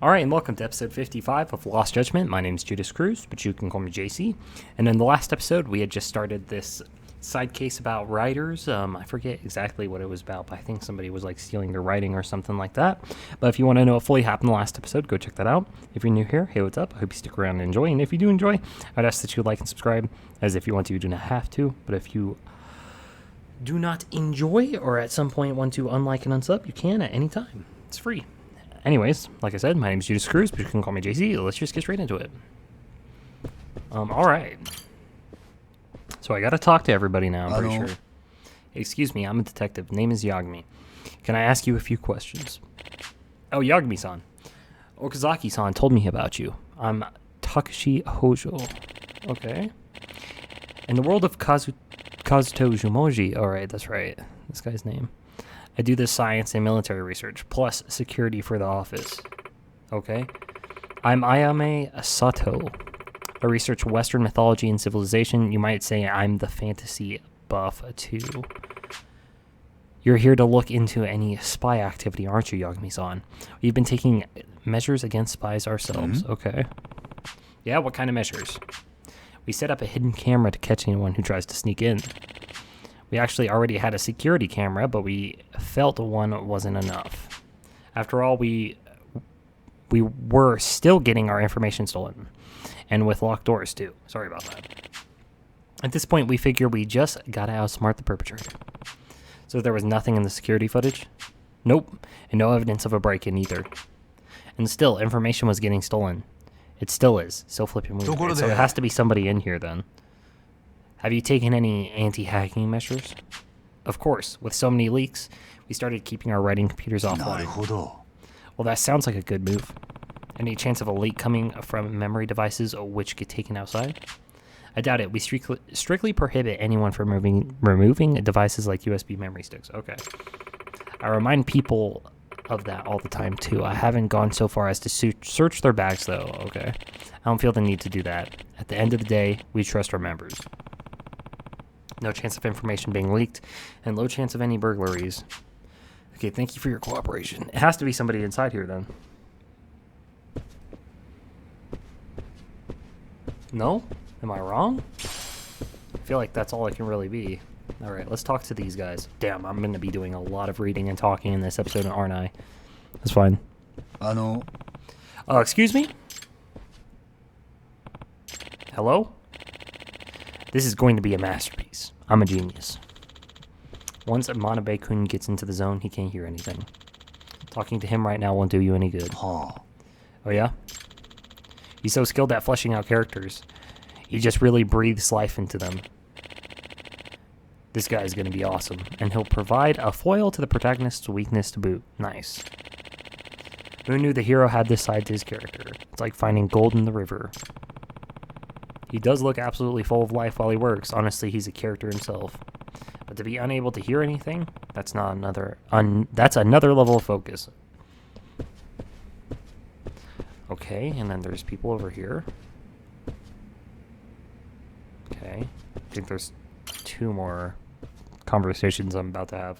All right, and welcome to episode 55 of Lost Judgment. My name's Judas Cruz, but you can call me JC. And in the last episode, we had just started this side case about writers. I forget exactly what it was about, but I think somebody was like stealing their writing or something like that. But if you want to know what fully happened in the last episode, go check that out. If you're new here, hey, what's up? I hope you stick around and enjoy. And if you do enjoy, I'd ask that you like and subscribe, as if you want to, you do not have to. But if you do not enjoy or at some point want to unlike and unsub, you can at any time. It's free. Anyways, like I said, my name is Judas Cruz, but you can call me JC. Let's just get straight into it. All right. So I got to talk to everybody now, I'm pretty sure. Excuse me, I'm a detective. Name is Yagami. Can I ask you a few questions? Oh, Yagami-san. Okazaki-san told me about you. I'm Takashi Hojo. Okay. In the world of Kazuto Jumoji. All right, that's right. This guy's name. I do this science and military research, plus security for the office. Okay. I'm Ayame Sato. I research Western mythology and civilization. You might say I'm the fantasy buff, too. You're here to look into any spy activity, aren't you, Yagami-san? We've been taking measures against spies ourselves. Mm-hmm. Okay. Yeah, what kind of measures? We set up a hidden camera to catch anyone who tries to sneak in. We actually already had a security camera, but we felt one wasn't enough. After all, we were still getting our information stolen. And with locked doors, too. Sorry about that. At this point, we figure we just gotta outsmart the perpetrator. So there was nothing in the security footage? Nope. And no evidence of a break-in either. And still, information was getting stolen. It still is. Still flipping weird. So it has to be somebody in here, then. Have you taken any anti-hacking measures? Of course. With so many leaks, we started keeping our writing computers offline. Well, that sounds like a good move. Any chance of a leak coming from memory devices which get taken outside? I doubt it. We strictly prohibit anyone from removing devices like USB memory sticks. Okay. I remind people of that all the time, too. I haven't gone so far as to search their bags, though. Okay. I don't feel the need to do that. At the end of the day, we trust our members. No chance of information being leaked, and low chance of any burglaries. Okay, thank you for your cooperation. It has to be somebody inside here, then. No? Am I wrong? I feel like that's all it can really be. Alright, let's talk to these guys. Damn, I'm going to be doing a lot of reading and talking in this episode, aren't I? That's fine. Excuse me? Hello? This is going to be a masterpiece. I'm a genius. Once Manabe-kun gets into the zone, he can't hear anything. Talking to him right now won't do you any good. Oh yeah? He's so skilled at fleshing out characters. He just really breathes life into them. This guy's gonna be awesome, and he'll provide a foil to the protagonist's weakness to boot. Nice. Who knew the hero had this side to his character? It's like finding gold in the river. He does look absolutely full of life while he works. Honestly, he's a character himself. But to be unable to hear anything, that's another level of focus. Okay, and then there's people over here. Okay. I think there's two more conversations I'm about to have.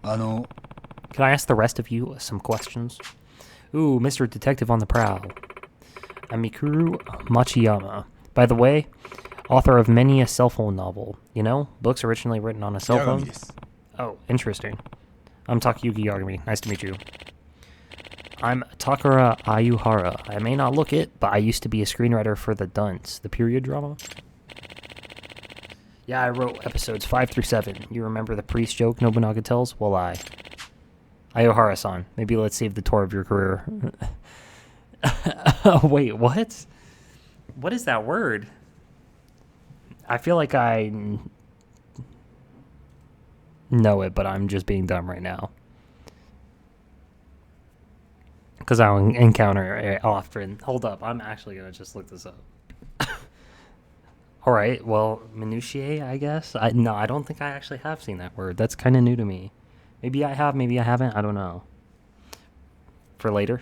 Can I ask the rest of you some questions? Ooh, Mr. Detective on the prowl. I'm Mikuru Machiyama. By the way, author of many a cell phone novel. You know, books originally written on a cell phone. Oh, interesting. I'm Takayuki Yagami. Nice to meet you. I'm Takara Ayuhara. I may not look it, but I used to be a screenwriter for The Dunce, the period drama. Yeah, I wrote episodes 5 through 7. You remember the priest joke Nobunaga tells? Well, Ayuhara-san, maybe let's save the tour of your career. Wait, what? What is that word? I feel like I know it, but I'm just being dumb right now. Because I encounter it often. Hold up, I'm actually going to just look this up. Alright, well, minutiae, I guess? No, I don't think I actually have seen that word. That's kind of new to me. Maybe I have, maybe I haven't, I don't know. For later.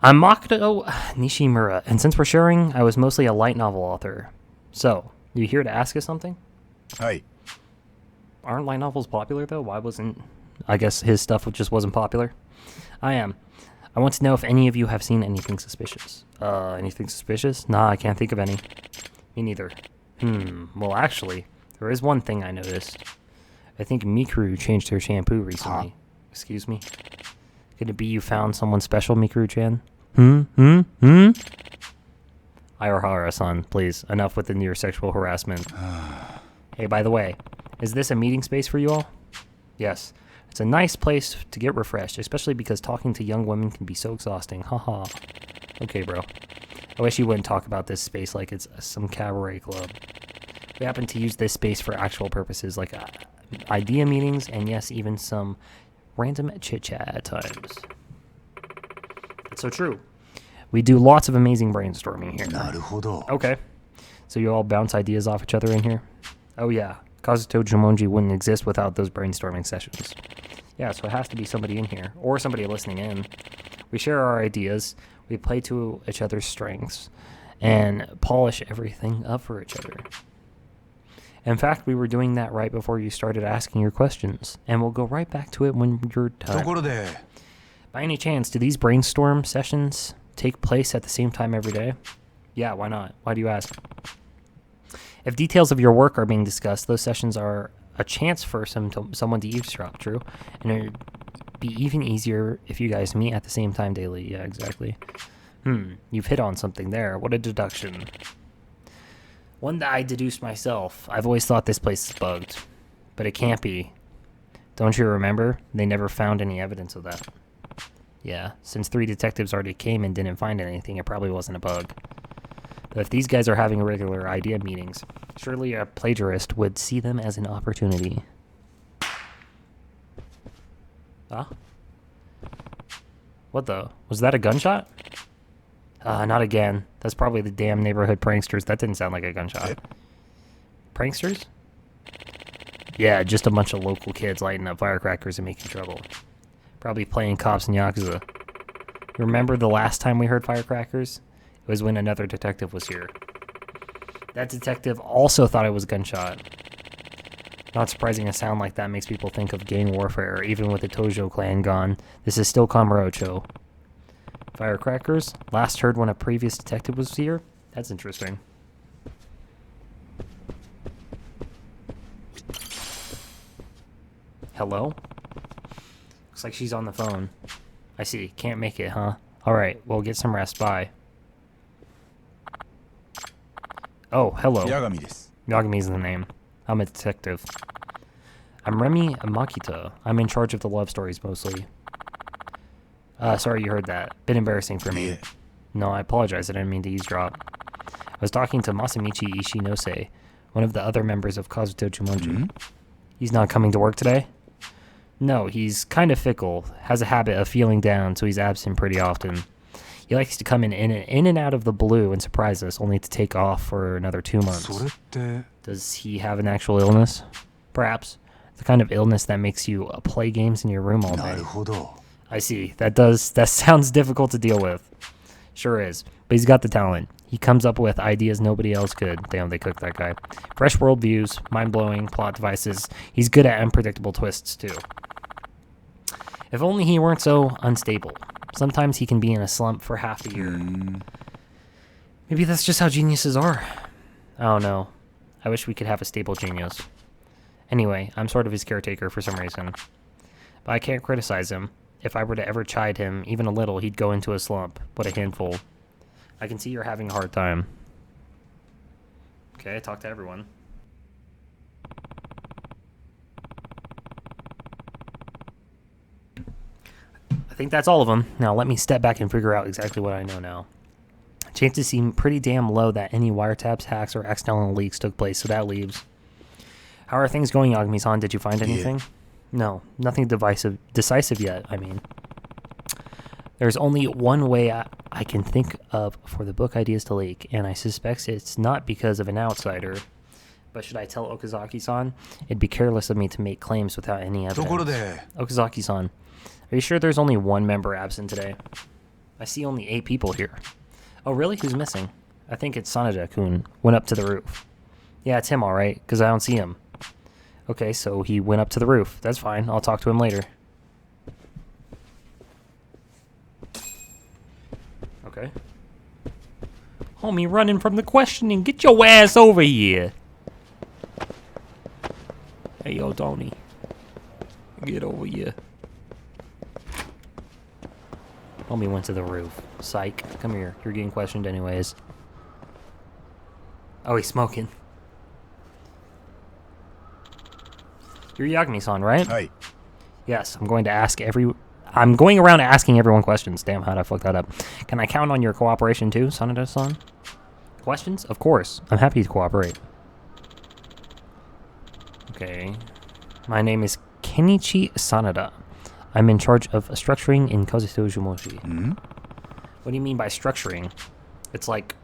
I'm Makoto Nishimura, and since we're sharing, I was mostly a light novel author. So, you here to ask us something? Hi. Aren't light novels popular, though? Why wasn't... I guess his stuff just wasn't popular. I am. I want to know if any of you have seen anything suspicious. Anything suspicious? Nah, I can't think of any. Me neither. Well, actually, there is one thing I noticed. I think Mikuru changed her shampoo recently. Huh? Excuse me? Could it be you found someone special, Mikuru-chan? Ayahara-san, please. Enough with the near sexual harassment. Hey, by the way, is this a meeting space for you all? Yes. It's a nice place to get refreshed, especially because talking to young women can be so exhausting. Haha. Okay, bro. I wish you wouldn't talk about this space like it's some cabaret club. We happen to use this space for actual purposes, like idea meetings, and yes, even some random chit-chat at times. It's so true. We do lots of amazing brainstorming here. なるほど。 Okay. So you all bounce ideas off each other in here? Oh yeah. Kazuto Jumonji wouldn't exist without those brainstorming sessions. Yeah, so it has to be somebody in here, or somebody listening in. We share our ideas, we play to each other's strengths, and polish everything up for each other. In fact, we were doing that right before you started asking your questions, and we'll go right back to it when you're と done. ころで、 By any chance, do these brainstorm sessions take place at the same time every day? Yeah, why not? Why do you ask? If details of your work are being discussed, those sessions are a chance for someone to eavesdrop, true? And it'd be even easier if you guys meet at the same time daily. Yeah, exactly. You've hit on something there. What a deduction. One that I deduced myself. I've always thought this place is bugged. But it can't be. Don't you remember? They never found any evidence of that. Yeah, since 3 detectives already came and didn't find anything, it probably wasn't a bug. But if these guys are having regular idea meetings, surely a plagiarist would see them as an opportunity. Ah? What the? Was that a gunshot? Not again. That's probably the damn neighborhood pranksters. That didn't sound like a gunshot. Pranksters? Yeah, just a bunch of local kids lighting up firecrackers and making trouble. Probably playing cops in Yakuza. Remember the last time we heard firecrackers? It was when another detective was here. That detective also thought it was a gunshot. Not surprising a sound like that makes people think of gang warfare, even with the Tojo clan gone. This is still Kamurocho. Firecrackers? Last heard when a previous detective was here? That's interesting. Hello? Looks like she's on the phone. I see. Can't make it, huh? Alright, well, get some rest. Bye. Oh, hello. 八神です。 Yagami's the name. I'm a detective. I'm Remy Makita. I'm in charge of the love stories mostly. Sorry you heard that. Bit embarrassing for me. Yeah. No, I apologize. I didn't mean to eavesdrop. I was talking to Masamichi Ishinose, one of the other members of Kazuto Jumonji. He's not coming to work today? No, he's kind of fickle. Has a habit of feeling down, so he's absent pretty often. He likes to come in and out of the blue and surprise us, only to take off for another 2 months. それって、 Does he have an actual illness? Perhaps. The kind of illness that makes you play games in your room all な day. るほど。 I see. That sounds difficult to deal with. Sure is. But he's got the talent. He comes up with ideas nobody else could. Damn, they cooked that guy. Fresh worldviews, mind-blowing plot devices. He's good at unpredictable twists, too. If only he weren't so unstable. Sometimes he can be in a slump for half a year. Maybe that's just how geniuses are. I don't know. I wish we could have a stable genius. Anyway, I'm sort of his caretaker for some reason. But I can't criticize him. If I were to ever chide him, even a little, he'd go into a slump. What a handful. I can see you're having a hard time. Okay, talk to everyone. I think that's all of them. Now let me step back and figure out exactly what I know now. Chances seem pretty damn low that any wiretaps, hacks, or accidental leaks took place, so that leaves. How are things going, Yagami-san? Did you find anything? No, nothing decisive yet, I mean. There's only one way I can think of for the book ideas to leak, and I suspect it's not because of an outsider. But should I tell Okazaki-san? It'd be careless of me to make claims without any ところ evidence. で、 Okazaki-san, are you sure there's only one member absent today? I see only 8 people here. Oh, really? Who's missing? I think it's Sanada-kun. Went up to the roof. Yeah, it's him, alright, because I don't see him. Okay, so he went up to the roof. That's fine. I'll talk to him later. Okay. Homie running from the questioning. Get your ass over here. Hey, yo, Tony. Get over here. Homie went to the roof. Psych. Come here. You're getting questioned anyways. Oh, he's smoking. You're Yagami-san, right? Hi. Yes, I'm going around asking everyone questions. Damn, how'd I fuck that up? Can I count on your cooperation too, Sanada-san? Questions? Of course. I'm happy to cooperate. Okay. My name is Kenichi Sanada. I'm in charge of structuring in Kazuto Jumoshi. Mm-hmm. What do you mean by structuring? It's like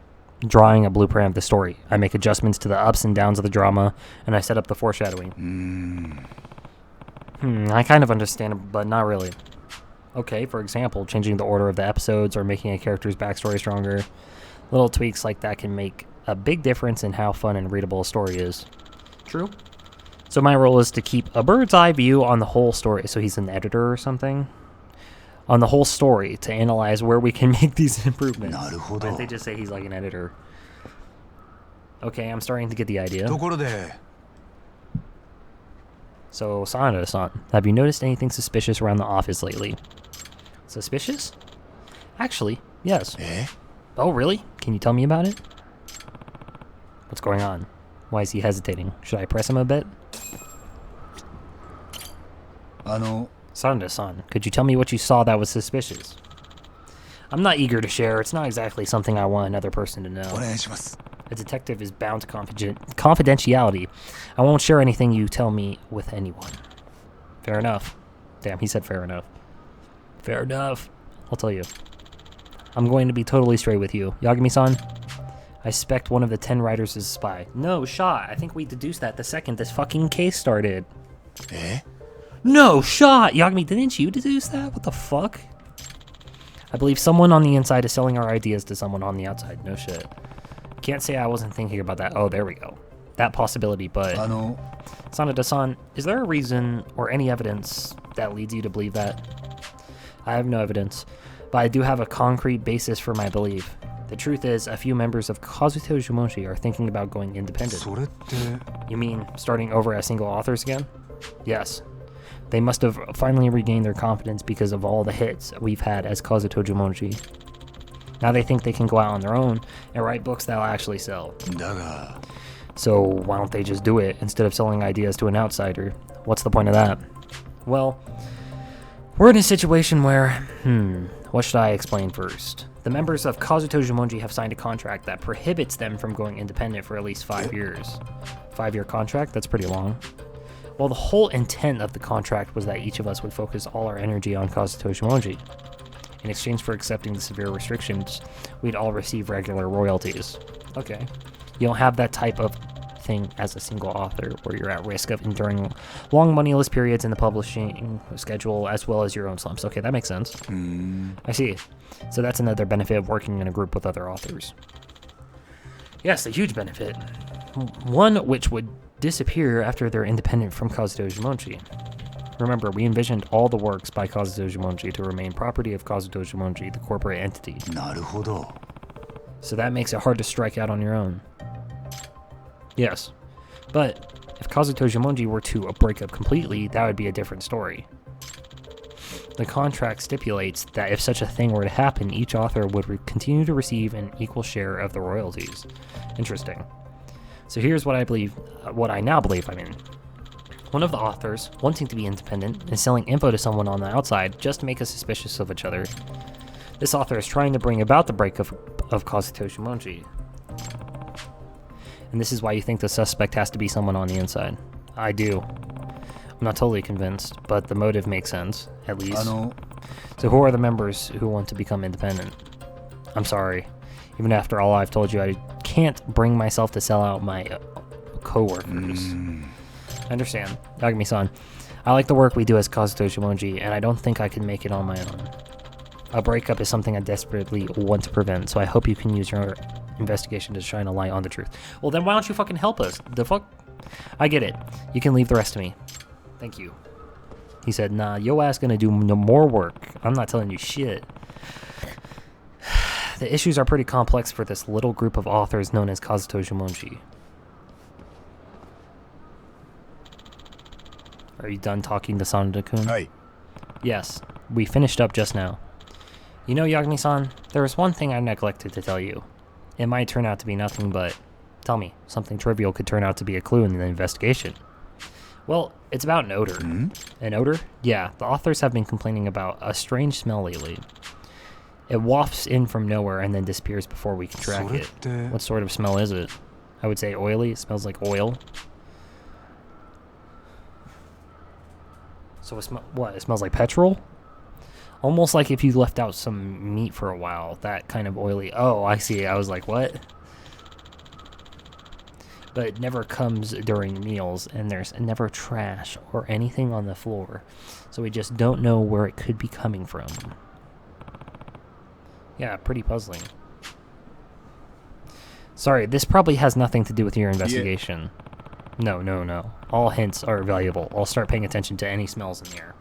drawing a blueprint of the story. I make adjustments to the ups and downs of the drama, and I set up the foreshadowing. I kind of understand it, but not really. Okay, for example, changing the order of the episodes or making a character's backstory stronger. Little tweaks like that can make a big difference in how fun and readable a story is. True. So my role is to keep a bird's eye view on the whole story. So he's an editor or something? On the whole story to analyze where we can make these improvements. Why didn't they just say he's like an editor? Okay, I'm starting to get the idea. So, Sanada-san, have you noticed anything suspicious around the office lately? Suspicious? Actually, yes. Oh, really? Can you tell me about it? What's going on? Why is he hesitating? Should I press him a bit? Sanada-san, could you tell me what you saw that was suspicious? I'm not eager to share. It's not exactly something I want another person to know. A detective is bound to confidentiality. I won't share anything you tell me with anyone. Fair enough. Damn, he said fair enough. Fair enough. I'll tell you. I'm going to be totally straight with you. Yagami-san, I suspect one of the 10 writers is a spy. No shot. I think we deduced that the second this fucking case started. No shot! Yagami, didn't you deduce that? What the fuck? I believe someone on the inside is selling our ideas to someone on the outside. No shit. Can't say I wasn't thinking about that. Oh, there we go. That possibility, but... Sanada-san, is there a reason or any evidence that leads you to believe that? I have no evidence, but I do have a concrete basis for my belief. The truth is, a few members of Kazuto Jumoshi are thinking about going independent. You mean starting over as single authors again? Yes. They must have finally regained their confidence because of all the hits we've had as Kazuto Jumoshi. Now they think they can go out on their own and write books that'll actually sell. So why don't they just do it instead of selling ideas to an outsider? What's the point of that? Well, we're in a situation where, what should I explain first? The members of Kazuto Jumoshi have signed a contract that prohibits them from going independent for at least 5 years. 5-year contract? That's pretty long. Well, the whole intent of the contract was that each of us would focus all our energy on Kazuto Jumoshi. In exchange for accepting the severe restrictions, we'd all receive regular royalties. Okay. You don't have that type of thing as a single author, where you're at risk of enduring long moneyless periods in the publishing schedule, as well as your own slumps. Okay, that makes sense. I see. So that's another benefit of working in a group with other authors. Yes, a huge benefit. One which would disappear after they're independent from Kazuto Jumoshi. Remember, we envisioned all the works by Kazuto Jumoshi to remain property of Kazuto Jumoshi, the corporate entity. So that makes it hard to strike out on your own. Yes, but if Kazuto Jumoshi were to break up completely, that would be a different story. The contract stipulates that if such a thing were to happen, each author would continue to receive an equal share of the royalties. Interesting. So here's what I now believe. One of the authors, wanting to be independent, is selling info to someone on the outside just to make us suspicious of each other. This author is trying to bring about the break of Kazuto Jumoshi. And this is why you think the suspect has to be someone on the inside. I do. I'm not totally convinced, but the motive makes sense, at least. So who are the members who want to become independent? I'm sorry. Even after all I've told you, I can't bring myself to sell out my co-workers. I understand. Yagami-san, I like the work we do as Kazuto Jumoshi, and I don't think I can make it on my own. A breakup is something I desperately want to prevent, so I hope you can use your investigation to shine a light on the truth. Well, then why don't you fucking help us? The fuck? I get it. You can leave the rest to me. Thank you. He said, nah, yo ass gonna do no more work. I'm not telling you shit. The issues are pretty complex for this little group of authors known as Kazuto Shumonji. Are you done talking to Sanada-kun? Hi. Yes, we finished up just now. You know, Yagami-san, there was one thing I neglected to tell you. It might turn out to be nothing, but tell me, something trivial could turn out to be a clue in the investigation. Well, it's about an odor. An odor? Yeah, the authors have been complaining about a strange smell lately. It wafts in from nowhere and then disappears before we can track it. What sort of smell is it? I would say oily. It smells like oil. So it smells like petrol? Almost like if you left out some meat for a while, that kind of oily. Oh, I see. I was like, what? But it never comes during meals, and there's never trash or anything on the floor. So we just don't know where it could be coming from. Yeah, pretty puzzling. Sorry, this probably has nothing to do with your investigation. Yeah. No. All hints are valuable. I'll start paying attention to any smells in the air.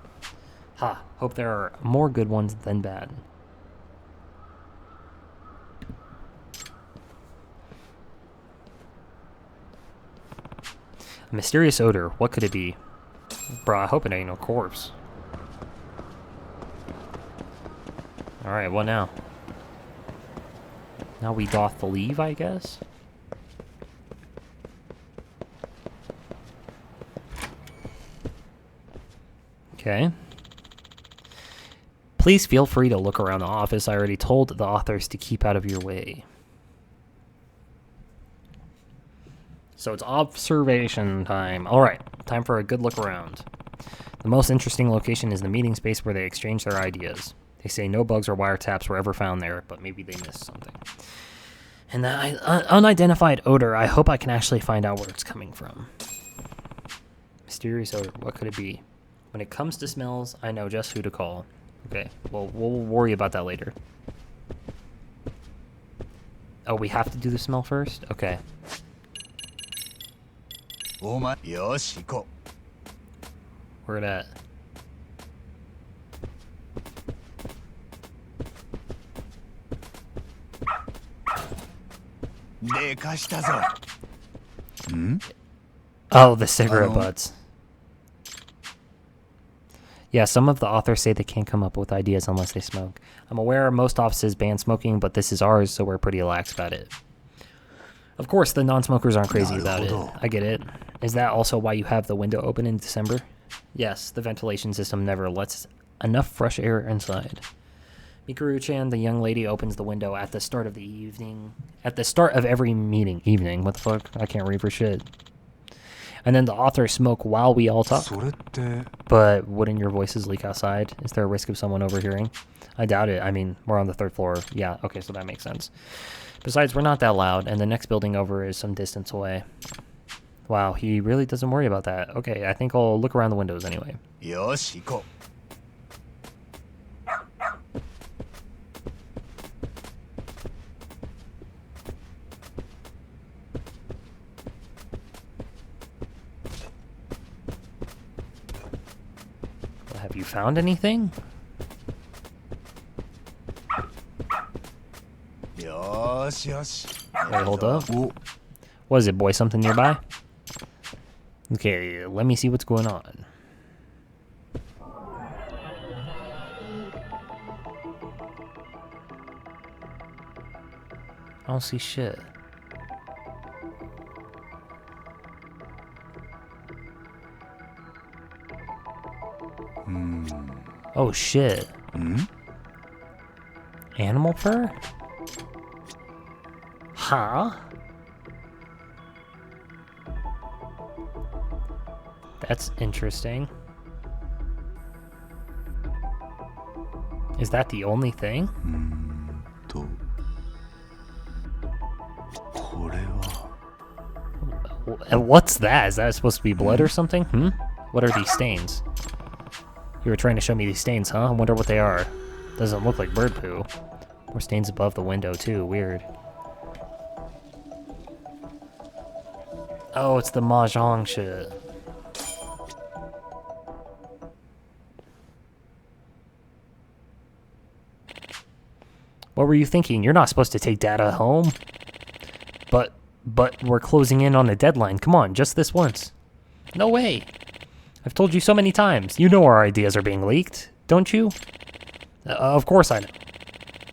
Ha, hope there are more good ones than bad. A mysterious odor. What could it be? Bruh, I hope it ain't no corpse. Alright, what now? Now we doth the leave, I guess? Okay. Please feel free to look around the office. I already told the authors to keep out of your way. So it's observation time. Alright, time for a good look around. The most interesting location is the meeting space where they exchange their ideas. They say no bugs or wiretaps were ever found there, but maybe they missed something. And that unidentified odor, I hope I can actually find out where it's coming from. Mysterious odor, what could it be? When it comes to smells, I know just who to call. Okay, well, we'll worry about that later. Oh, we have to do the smell first? Okay. Where it at? Oh, the cigarette butts. Yeah, some of the authors say they can't come up with ideas unless they smoke. I'm aware most offices ban smoking, but this is ours, so we're pretty lax about it. Of course, the non-smokers aren't crazy about it. I get it. Is that also why you have the window open in December? Yes, the ventilation system never lets enough fresh air inside. Mikuru-chan, the young lady, opens the window at the start of the evening. At the start of every meeting. Evening. What the fuck? I can't read for shit. And then the authors smoke while we all talk. But wouldn't your voices leak outside? Is there a risk of someone overhearing? I doubt it. I mean, we're on the 3rd floor. Yeah, okay, so that makes sense. Besides, we're not that loud, and the next building over is some distance away. Wow, he really doesn't worry about that. Okay, I think I'll look around the windows anyway. Have you found anything? Wait, hold up. What is it, boy? Something nearby? Okay, let me see what's going on. I don't see shit. Oh shit. Animal fur? Huh? That's interesting. Is that the only thing? What's that? Is that supposed to be blood or something? What are these stains? You were trying to show me these stains, huh? I wonder what they are. Doesn't look like bird poo. More stains above the window, too. Weird. Oh, it's the mahjong shit. What were you thinking? You're not supposed to take data home. But we're closing in on a deadline. Come on, just this once. No way. I've told you so many times. You know our ideas are being leaked, don't you? Of course I know.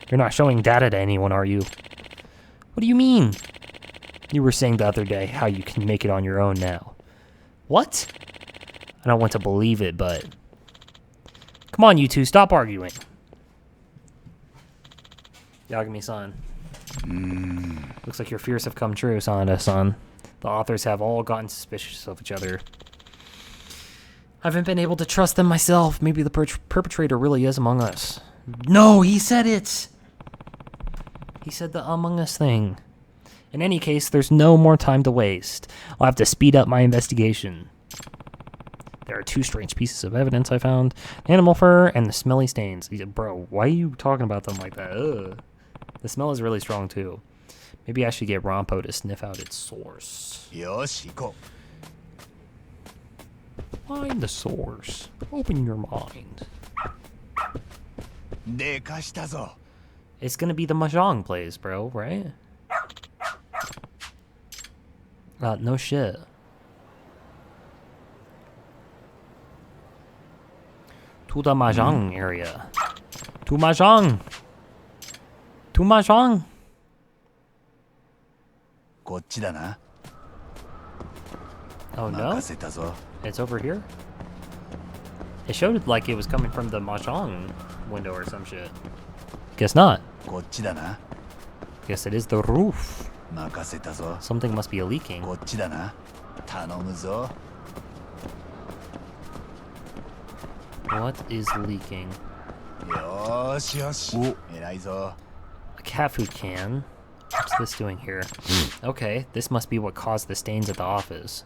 You're not showing data to anyone, are you? What do you mean? You were saying the other day how you can make it on your own now. What? I don't want to believe it, but... Come on, you two, stop arguing. Yagami-san. Looks like your fears have come true, Sanada-san. The authors have all gotten suspicious of each other. I haven't been able to trust them myself. Maybe the perpetrator really is among us. No, he said it! He said the Among Us thing. In any case, there's no more time to waste. I'll have to speed up my investigation. There are two strange pieces of evidence I found. Animal fur and the smelly stains. Bro, why are you talking about them like that? Ugh. The smell is really strong, too. Maybe I should get Rompo to sniff out its source. Find the source. Open your mind. It's gonna be the Mahjong plays, bro, right? No shit. To the Mahjong area. To Mahjong! To Mahjong! Oh no? It's over here? It showed like it was coming from the Mahjong window or some shit. Guess not. Guess it is the roof. Something must be leaking. What is leaking? A cat food can. What's this doing here? Okay, this must be what caused the stains at the office.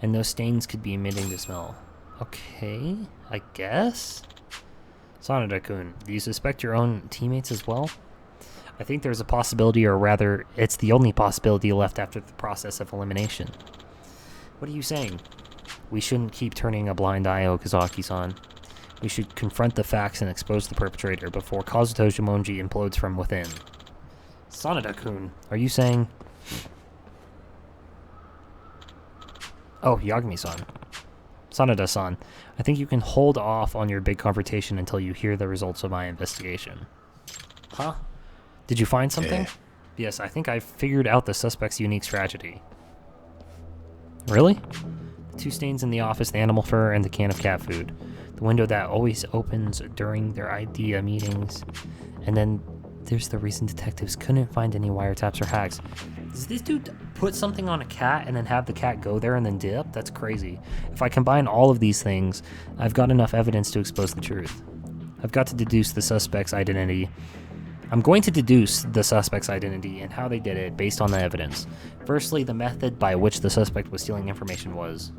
And those stains could be emitting the smell. Okay, I guess? Sanada-kun, do you suspect your own teammates as well? I think there's a possibility, or rather, it's the only possibility left after the process of elimination. What are you saying? We shouldn't keep turning a blind eye, Okazaki-san. We should confront the facts and expose the perpetrator before Kazuto Shimonji implodes from within. Sanada-kun, are you saying... Oh, Yagami-san. Sanada-san, I think you can hold off on your big confrontation until you hear the results of my investigation. Huh? Did you find something? Yes, I think I figured out the suspect's unique strategy. Really? The two stains in the office, the animal fur, and the can of cat food. The window that always opens during their idea meetings. And then there's the reason detectives couldn't find any wiretaps or hacks. Does this dude put something on a cat and then have the cat go there and then dip? That's crazy. If I combine all of these things, I've got enough evidence to expose the truth. I've got to deduce the suspect's identity. I'm going to deduce the suspect's identity and how they did it based on the evidence. Firstly, the method by which the suspect was stealing information was...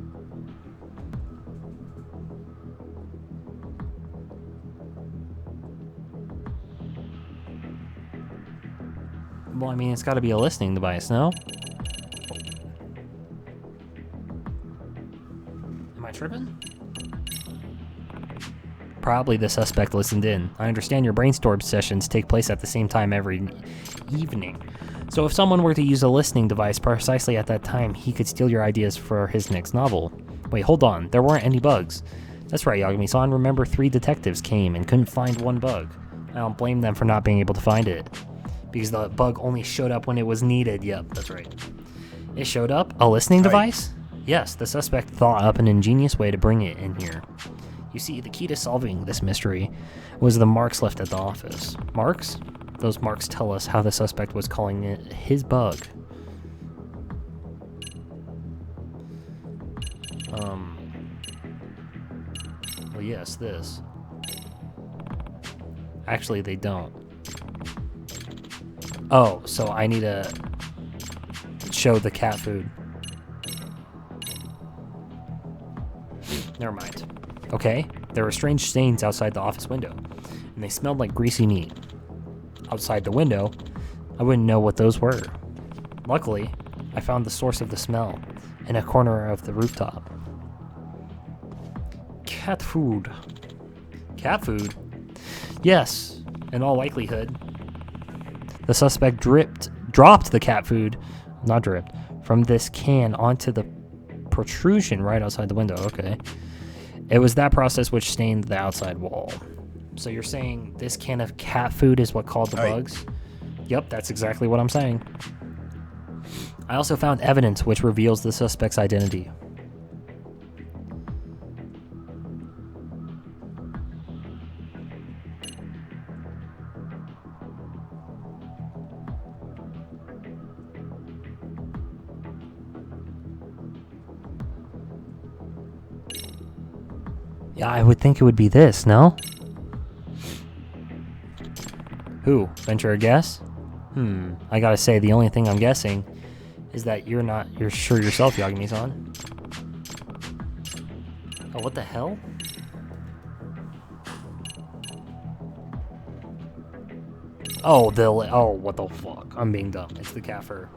Well, I mean, it's got to be a listening device, no? Am I tripping? Probably the suspect listened in. I understand your brainstorm sessions take place at the same time every evening. So if someone were to use a listening device precisely at that time, he could steal your ideas for his next novel. Wait, hold on. There weren't any bugs. That's right, Yagami-san. Remember, 3 detectives came and couldn't find one bug. I don't blame them for not being able to find it. Because the bug only showed up when it was needed. Yep, that's right. It showed up? A listening device? Yes, the suspect thought up an ingenious way to bring it in here. You see, the key to solving this mystery was the marks left at the office. Marks? Those marks tell us how the suspect was calling it his bug. Well, yes, this. Actually, they don't. Oh, so I need to show the cat food. Never mind. Okay, there were strange stains outside the office window, and they smelled like greasy meat. Outside the window, I wouldn't know what those were. Luckily, I found the source of the smell in a corner of the rooftop. Cat food. Cat food? Yes, in all likelihood. The suspect dropped the cat food, from this can onto the protrusion right outside the window. Okay. It was that process which stained the outside wall. So you're saying this can of cat food is what called the bugs? Yep, that's exactly what I'm saying. I also found evidence which reveals the suspect's identity. Yeah, I would think it would be this, no? Who? Venture a guess? I gotta say, the only thing I'm guessing is that you're sure yourself, Yagami-san. Oh, what the hell? Oh, what the fuck? I'm being dumb. It's the cat fur.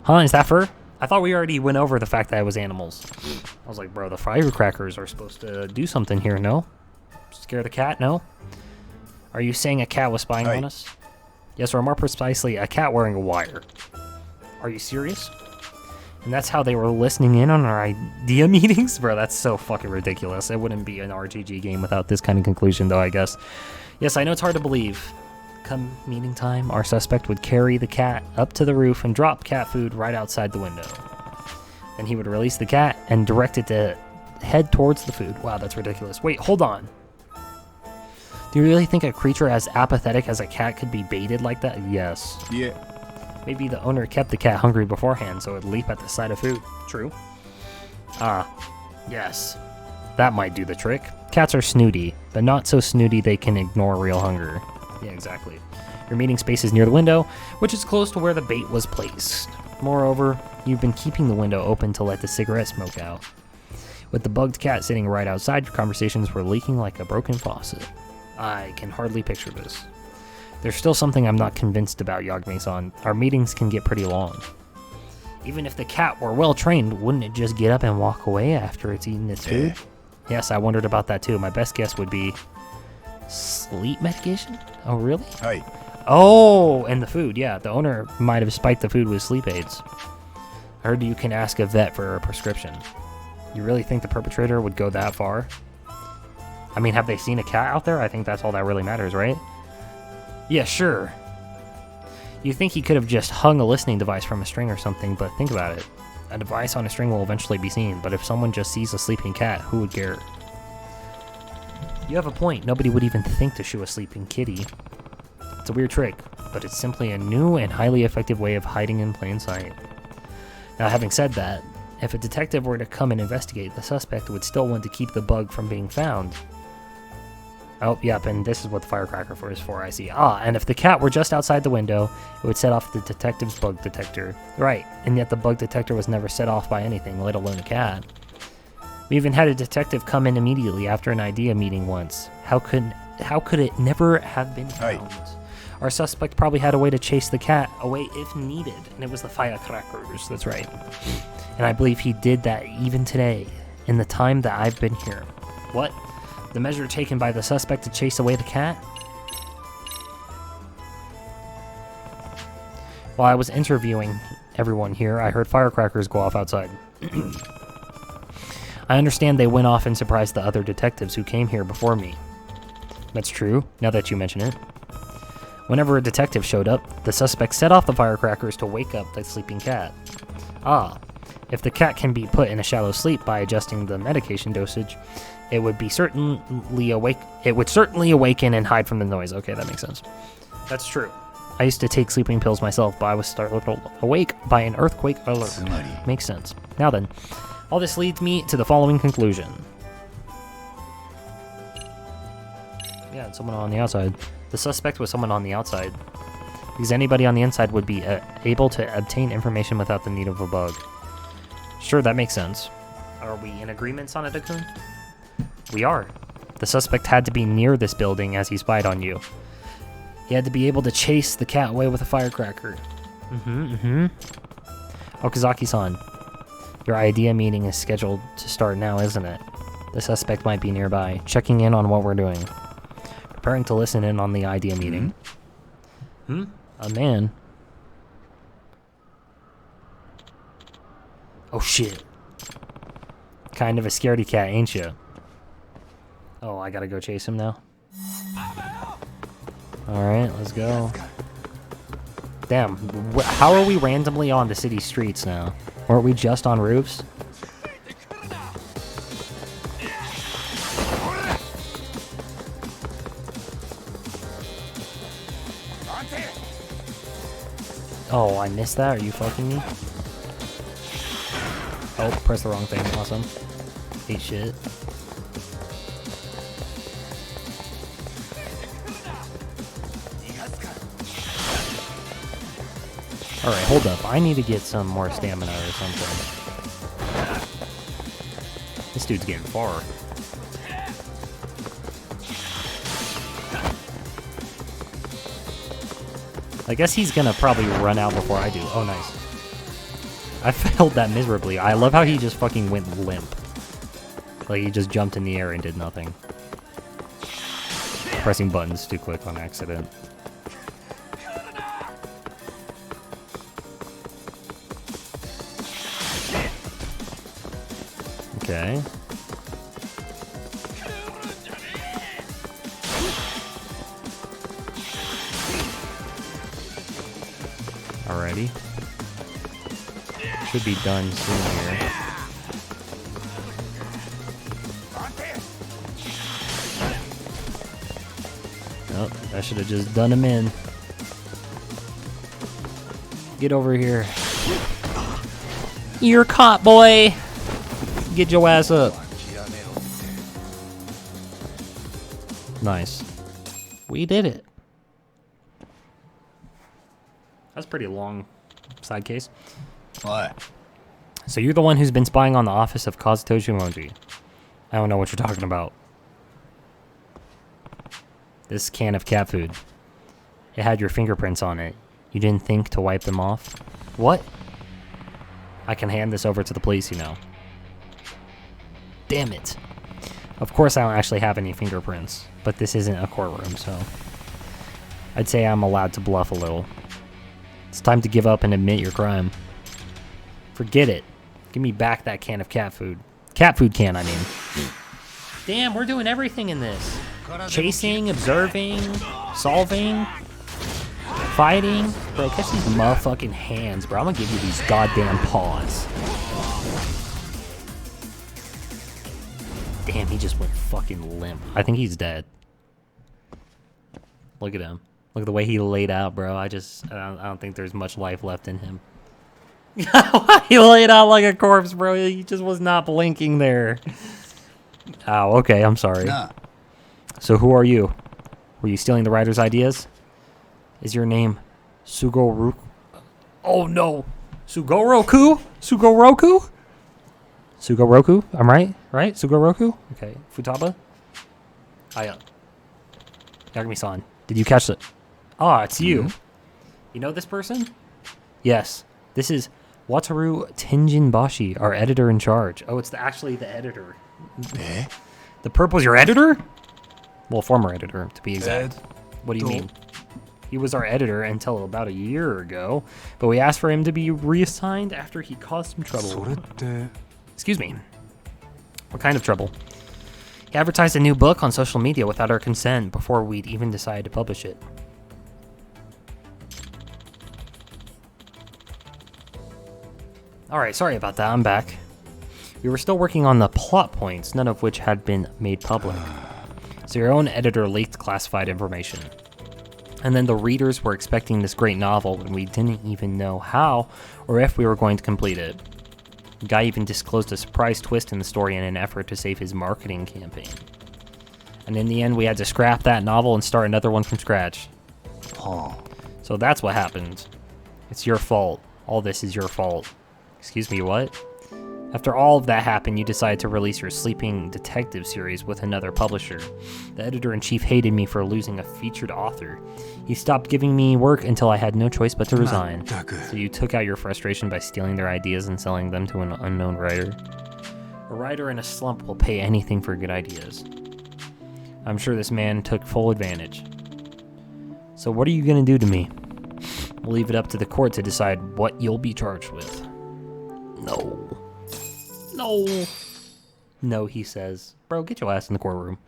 Huh, is that fur? I thought we already went over the fact that it was animals. I was like, bro, the firecrackers are supposed to do something here, no? Scare the cat, no? Are you saying a cat was spying on us? Yes, or more precisely, a cat wearing a wire. Are you serious? And that's how they were listening in on our idea meetings? Bro, that's so fucking ridiculous. It wouldn't be an RPG game without this kind of conclusion, though, I guess. Yes, I know it's hard to believe. Come meeting time, our suspect would carry the cat up to the roof and drop cat food right outside the window. Then he would release the cat and direct it to head towards the food. Wow, that's ridiculous. Wait, hold on. Do you really think a creature as apathetic as a cat could be baited like that? Yes. Yeah. Maybe the owner kept the cat hungry beforehand so it would leap at the sight of food. True. Yes. That might do the trick. Cats are snooty, but not so snooty they can ignore real hunger. Yeah, exactly. Your meeting space is near the window, which is close to where the bait was placed. Moreover, you've been keeping the window open to let the cigarette smoke out. With the bugged cat sitting right outside, your conversations were leaking like a broken faucet. I can hardly picture this. There's still something I'm not convinced about, Yagami-san. Our meetings can get pretty long. Even if the cat were well trained, wouldn't it just get up and walk away after it's eaten its food? Yes, I wondered about that too. My best guess would be sleep medication? Oh, really? Oh, and the food, yeah. The owner might have spiked the food with sleep aids. I heard you can ask a vet for a prescription. You really think the perpetrator would go that far? I mean, have they seen a cat out there? I think that's all that really matters, right? Yeah, sure. You think he could have just hung a listening device from a string or something, but think about it. A device on a string will eventually be seen, but if someone just sees a sleeping cat, who would care? You have a point. Nobody would even think to shoot a sleeping kitty. It's a weird trick, but it's simply a new and highly effective way of hiding in plain sight. Now, having said that, if a detective were to come and investigate, the suspect would still want to keep the bug from being found. Oh, yep, and this is what the firecracker is for, I see. And if the cat were just outside the window, it would set off the detective's bug detector. Right, and yet the bug detector was never set off by anything, let alone a cat. We even had a detective come in immediately after an idea meeting once. How could it never have been found? Our suspect probably had a way to chase the cat away if needed, and it was the firecrackers, that's right. And I believe he did that even today, in the time that I've been here. What? The measure taken by the suspect to chase away the cat? While I was interviewing everyone here, I heard firecrackers go off outside. I understand they went off and surprised the other detectives who came here before me. That's true, now that you mention it. Whenever a detective showed up, the suspect set off the firecrackers to wake up the sleeping cat. If the cat can be put in a shallow sleep by adjusting the medication dosage, it would certainly awaken and hide from the noise. Okay, that makes sense. That's true. I used to take sleeping pills myself, but I was startled awake by an earthquake alert. Makes sense. Now then, all this leads me to the following conclusion. Yeah, it's someone on the outside. The suspect was someone on the outside, because anybody on the inside would be able to obtain information without the need of a bug. Sure, that makes sense. Are we in agreement, Sanada-kun? We are. The suspect had to be near this building as he spied on you. He had to be able to chase the cat away with a firecracker. Okazaki-san, your idea meeting is scheduled to start now, isn't it? The suspect might be nearby, checking in on what we're doing. Preparing to listen in on the idea meeting. A man? Oh shit. Kind of a scaredy cat, ain't you? Oh, I gotta go chase him now. Alright, let's go. Damn, how are we randomly on the city streets now? Weren't we just on roofs? Oh, I missed that? Are you fucking me? Oh, press the wrong thing. Awesome. Eat shit. Alright, hold up. I need to get some more stamina or something. This dude's getting far. I guess he's gonna probably run out before I do. Oh, nice. I failed that miserably. I love how he just fucking went limp. Like, he just jumped in the air and did nothing. Pressing buttons too quick on accident. Okay. Alrighty. Should be done soon here. Nope, I should have just done him in. Get over here. You're caught, boy! Get your ass up. Nice. We did it. That's pretty long side case. What? So you're the one who's been spying on the office of Kazuto Shimoji. I don't know what you're talking about. This can of cat food. It had your fingerprints on it. You didn't think to wipe them off? What? I can hand this over to the police, you know. Damn it. Of course I don't actually have any fingerprints, but this isn't a courtroom, so I'd say I'm allowed to bluff a little. It's time to give up and admit your crime. Forget it. Give me back that can of cat food. Cat food can, I mean. Damn, we're doing everything in this. Chasing, observing, solving, fighting. Bro, catch these motherfucking hands, bro. I'm gonna give you these goddamn paws. Damn, he just went fucking limp. I think he's dead. Look at him. Look at the way he laid out, bro. I don't think there's much life left in him. He laid out like a corpse, bro. He just was not blinking there. Oh, okay. I'm sorry. Nah. So who are you? Were you stealing the writer's ideas? Is your name Sugoroku? Oh, no. Sugoroku? Sugoroku? Sugoroku? I'm right? Right? Sugoroku? Okay. Futaba? Aya. Yagami-san. Did you catch it? Ah, it's you. Mm-hmm. You know this person? Yes. This is Wataru Tenjinbashi, our editor in charge. Oh, it's actually the editor. Eh? The purple's your editor? Well, former editor, to be exact. Ed. What do you mean? He was our editor until about a year ago, but we asked for him to be reassigned after he caused some trouble. Excuse me. What kind of trouble? He advertised a new book on social media without our consent before we'd even decided to publish it. Alright, sorry about that, I'm back. We were still working on the plot points, none of which had been made public. So your own editor leaked classified information. And then the readers were expecting this great novel when we didn't even know how or if we were going to complete it. The guy even disclosed a surprise twist in the story in an effort to save his marketing campaign. And in the end, we had to scrap that novel and start another one from scratch. Oh. So that's what happened. It's your fault. All this is your fault. Excuse me, what? After all of that happened, you decided to release your Sleeping Detective series with another publisher. The editor-in-chief hated me for losing a featured author. He stopped giving me work until I had no choice but to resign. So you took out your frustration by stealing their ideas and selling them to an unknown writer. A writer in a slump will pay anything for good ideas. I'm sure this man took full advantage. So what are you gonna do to me? We'll leave it up to the court to decide what you'll be charged with. No. No. No, he says. Bro, get your ass in the courtroom.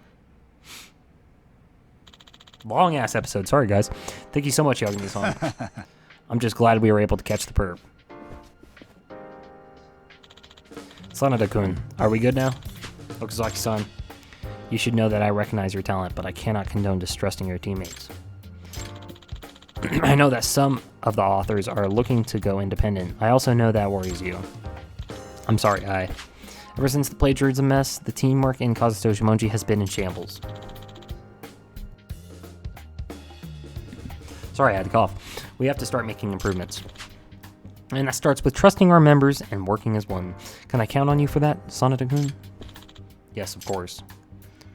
Long ass episode. Sorry, guys. Thank you so much, Yagami-san. I'm just glad we were able to catch the perp. Sanada-kun, are we good now? Okazaki-san, you should know that I recognize your talent, but I cannot condone distrusting your teammates. I know that some of the authors are looking to go independent. I also know that worries you. I'm sorry, Ever since the plagiarism mess, the teamwork in Kazuto Shimonji has been in shambles. Sorry, I had to cough. We have to start making improvements. And that starts with trusting our members and working as one. Can I count on you for that, Sanada-kun? Yes, of course.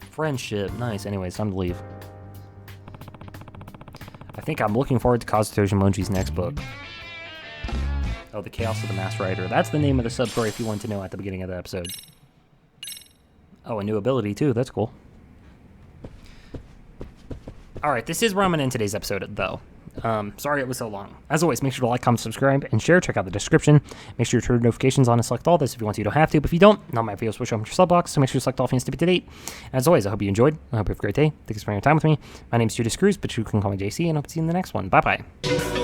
Friendship. Nice. Anyways, time to leave. I think I'm looking forward to Kazuto Shimonji's next book. Oh, The Chaos of the Masked Rider. That's the name of the sub-story if you want to know at the beginning of the episode. Oh, a new ability, too. That's cool. Alright, this is where I'm going to end today's episode, though. Sorry it was so long. As always, make sure to like, comment, subscribe, and share. Check out the description. Make sure you turn notifications on and select all this if you want to. You don't have to, but if you don't, none of my videos will show up in your sub box, so make sure you select all things to be up to date. As always, I hope you enjoyed. I hope you have a great day. Thanks for spending your time with me. My name is Judas Cruz, but you can call me JC, and I hope to see you in the next one. Bye-bye.